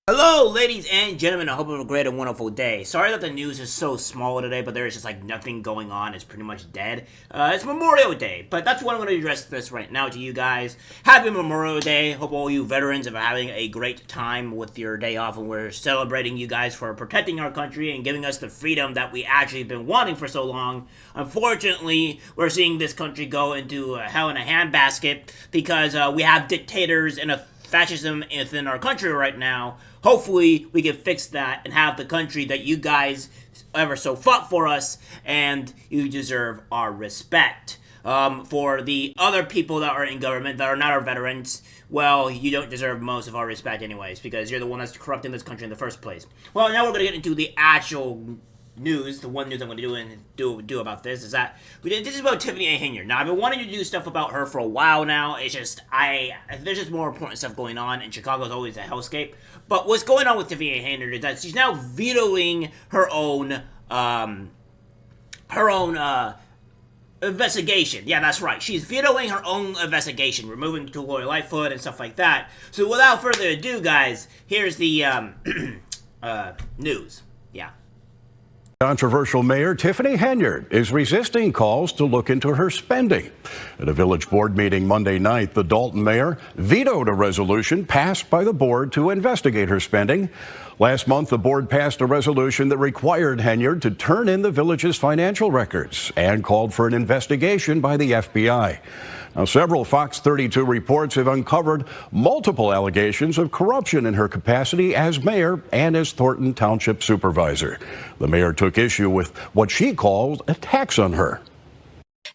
Hello, ladies and gentlemen. I hope you have a great and wonderful day. Sorry that the news is so small today, but there is just like nothing going on. It's pretty much dead. It's Memorial Day, but that's what I'm going to address this right now to you guys. Happy Memorial Day. Hope all you veterans are having a great time with your day off, and we're celebrating you guys for protecting our country and giving us the freedom that we actually been wanting for so long. Unfortunately, we're seeing this country go into hell in a handbasket because we have dictators and a fascism within our country right now. Hopefully, we can fix that and have the country that you guys ever so fought for us, and you deserve our respect. For the other people that are in government that are not our veterans, well, you don't deserve most of our respect anyways, because you're the one that's corrupting this country in the first place. Well, now we're going to get into the actual news. The one news I'm going to do about this is that this is about Tiffany A Henyard. Now, I've been wanting to do stuff about her for a while now. It's just there's just more important stuff going on, and Chicago is always a hellscape. But what's going on with Tiffany A Henyard is that she's now vetoing her own investigation. Yeah, that's right. She's vetoing her own investigation, removing Lori Lightfoot and stuff like that. So without further ado, guys, here's the news. Yeah. Controversial Mayor Tiffany A Henyard is resisting calls to look into her spending. At a village board meeting Monday night, the Dolton mayor vetoed a resolution passed by the board to investigate her spending. Last month, the board passed a resolution that required Henyard to turn in the village's financial records and called for an investigation by the FBI. Now, several Fox 32 reports have uncovered multiple allegations of corruption in her capacity as mayor and as Thornton Township supervisor. The mayor took issue with what she called attacks on her.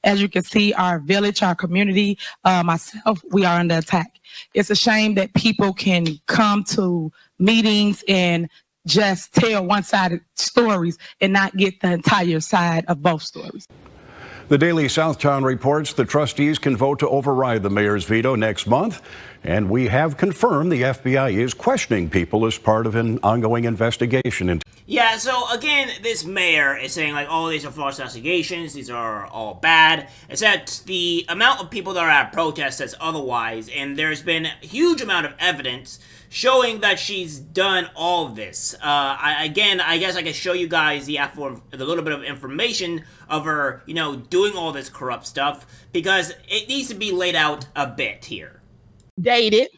As you can see, our village, our community, myself, we are under attack. It's a shame that people can come to meetings and just tell one-sided stories and not get the entire side of both stories. The Daily Southtown reports the trustees can vote to override the mayor's veto next month, and we have confirmed the FBI is questioning people as part of an ongoing investigation. Yeah, so again, this mayor is saying like, oh, these are false allegations, these are all bad, except the amount of people that are at protest says otherwise, and there's been a huge amount of evidence showing that she's done all of this. I guess I can show you guys the little bit of information of her, doing all this corrupt stuff, because it needs to be laid out a bit here. Dated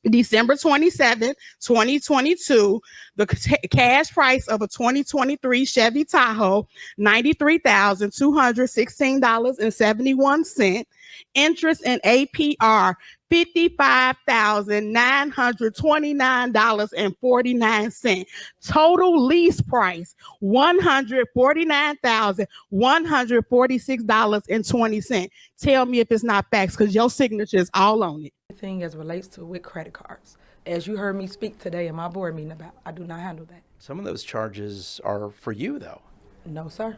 December 27, 2022, the cash price of a 2023 Chevy Tahoe, $93,216.71. Interest and APR, $55,929.49. Total lease price, $149,146.20. Tell me if it's not facts, because your signature is all on it. Thing as relates to with credit cards. As you heard me speak today in my board meeting about, I do not handle that. Some of those charges are for you, though. No, sir.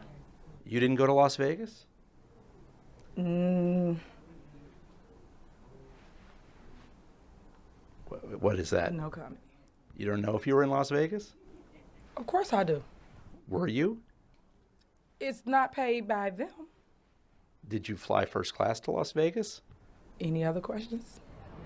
You didn't go to Las Vegas? What is that? No comment. You don't know if you were in Las Vegas? Of course I do. Were you? It's not paid by them. Did you fly first class to Las Vegas? Any other questions?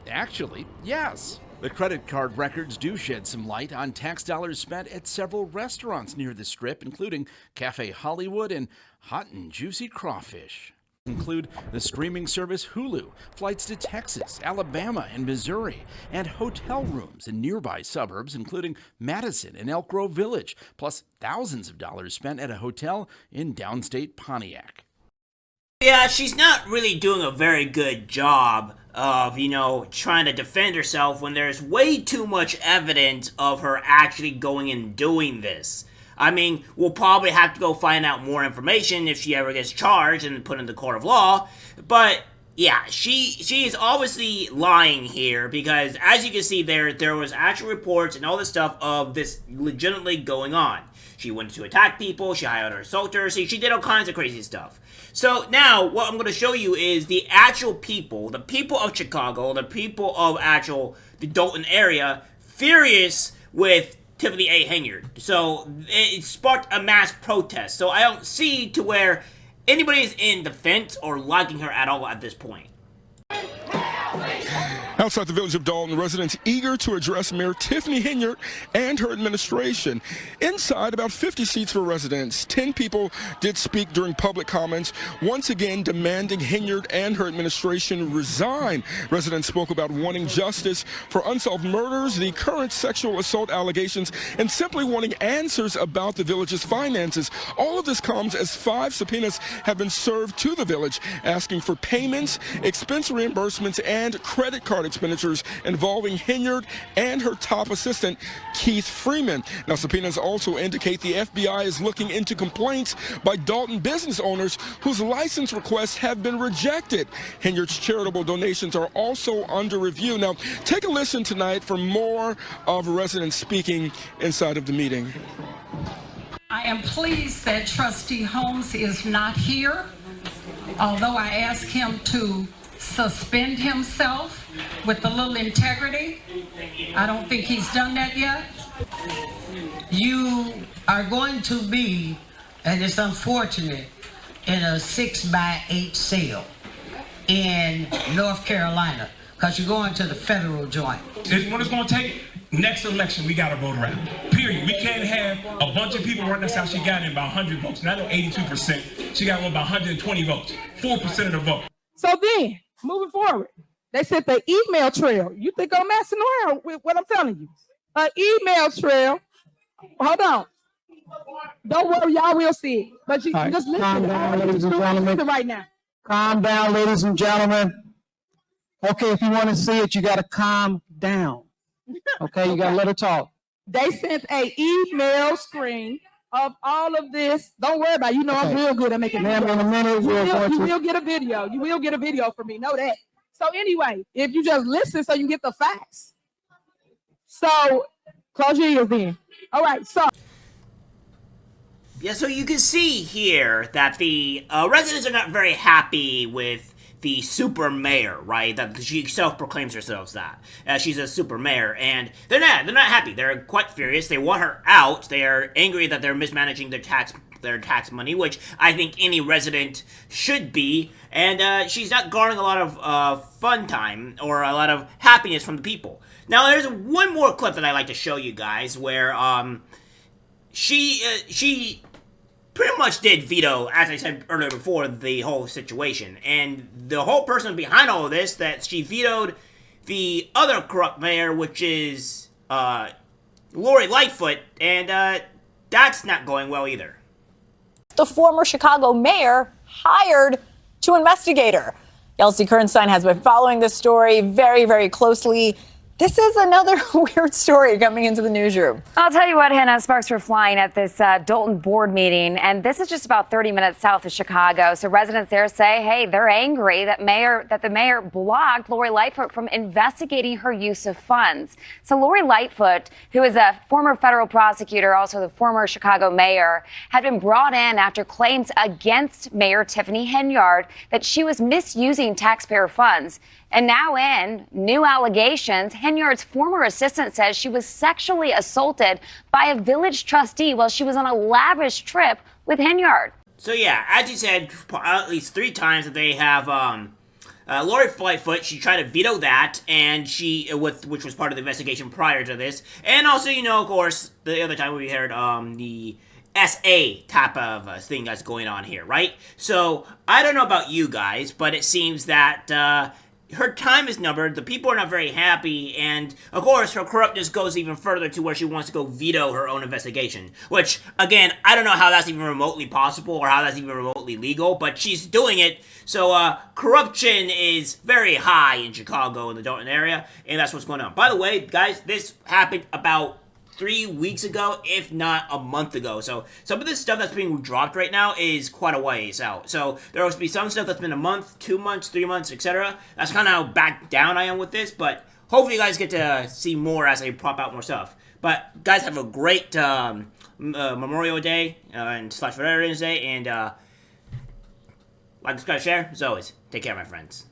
Actually, yes. The credit card records do shed some light on tax dollars spent at several restaurants near the Strip, including Cafe Hollywood and Hot and Juicy Crawfish. Include the streaming service Hulu, flights to Texas, Alabama, and Missouri, and hotel rooms in nearby suburbs, including Madison and Elk Grove Village, plus thousands of dollars spent at a hotel in downstate Pontiac. Yeah, she's not really doing a very good job of, trying to defend herself when there's way too much evidence of her actually going and doing this. I mean, we'll probably have to go find out more information if she ever gets charged and put in the court of law, but yeah, she is obviously lying here, because as you can see there was actual reports and all this stuff of this legitimately going on. She went to attack people, she hired her assaulters, she did all kinds of crazy stuff. So now, what I'm going to show you is the actual people, the people of Chicago, the people of the Dolton area, furious with Tiffany A Henyard. So it sparked a mass protest. So I don't see to where anybody is in defense or liking her at all at this point. Outside the village of Dolton, residents eager to address Mayor Tiffany A Henyard and her administration. Inside, about 50 seats for residents. 10 people did speak during public comments, once again demanding Henyard and her administration resign. Residents spoke about wanting justice for unsolved murders, the current sexual assault allegations, and simply wanting answers about the village's finances. All of this comes as 5 subpoenas have been served to the village, asking for payments, expense reimbursements, and credit card expenditures involving Henyard and her top assistant, Keith Freeman. Now, subpoenas also indicate the FBI is looking into complaints by Dolton business owners whose license requests have been rejected. Henyard's charitable donations are also under review. Now, take a listen tonight for more of residents speaking inside of the meeting. I am pleased that Trustee Holmes is not here, although I asked him to suspend himself with a little integrity. I don't think he's done that yet. You are going to be, and it's unfortunate, in a 6x8 cell in North Carolina because you're going to the federal joint. What it's going to take, next election, we got to vote around. Period. We can't have a bunch of people running. That's how she got in about 100 votes. Not 82%. She got about 120 votes. 4% of the vote. So then, moving forward, they said the email trail. You think I'm messing around with what I'm telling you? An email trail. Hold on. Don't worry, y'all will see it. But you right, just listen. calm down, ladies and gentlemen. Right now. Calm down, ladies and gentlemen. Okay, if you want to see it, you got to calm down. Okay, you got to let her talk. They sent a email screen of all of this. Don't worry about it. You know I'm real good at making videos. Ma'am, in a minute, You will get a video. You will get a video from me. Know that. So anyway, if you just listen so you can get the facts. So close your ears then. All right, so. Yeah, so you can see here that the residents are not very happy with the super mayor, right? That she self-proclaims herself that she's a super mayor, and they're not happy. They're quite furious. They want her out. They are angry that they're mismanaging their tax money, which I think any resident should be. And she's not garnering a lot of fun time or a lot of happiness from the people. Now, there's one more clip that I like to show you guys where she pretty much did veto, as I said earlier before, the whole situation. And the whole person behind all of this, that she vetoed the other corrupt mayor, which is Lori Lightfoot, and that's not going well either. The former Chicago mayor hired to investigate her. Yelsey Kernstein has been following this story very, very closely. This is another weird story coming into the newsroom. I'll tell you what, Hannah, sparks were flying at this Dolton board meeting, and this is just about 30 minutes south of Chicago. So residents there say, hey, they're angry that the mayor blocked Lori Lightfoot from investigating her use of funds. So Lori Lightfoot, who is a former federal prosecutor, also the former Chicago mayor, had been brought in after claims against Mayor Tiffany A Henyard that she was misusing taxpayer funds. And now in new allegations, Henyard's former assistant says she was sexually assaulted by a village trustee while she was on a lavish trip with Henyard. So yeah, as you said, at least 3 times that they have Lori Lightfoot. She tried to veto that, and which was part of the investigation prior to this. And also, you know, of course, the other time we heard the SA type of thing that's going on here, right? So I don't know about you guys, but it seems that her time is numbered, the people are not very happy, and, of course, her corruptness goes even further to where she wants to go veto her own investigation. Which, again, I don't know how that's even remotely possible or how that's even remotely legal, but she's doing it. So, corruption is very high in Chicago, in the Dolton area, and that's what's going on. By the way, guys, this happened about 3 weeks ago, if not a month ago. So some of this stuff that's being dropped right now is quite a ways out. So there will be some stuff that's been a month, 2 months, 3 months, etc. That's kind of how back down I am with this, but hopefully you guys get to see more as I pop out more stuff. But guys, have a great Memorial Day and / Veterans Day, and like, subscribe, share. As always, take care, my friends.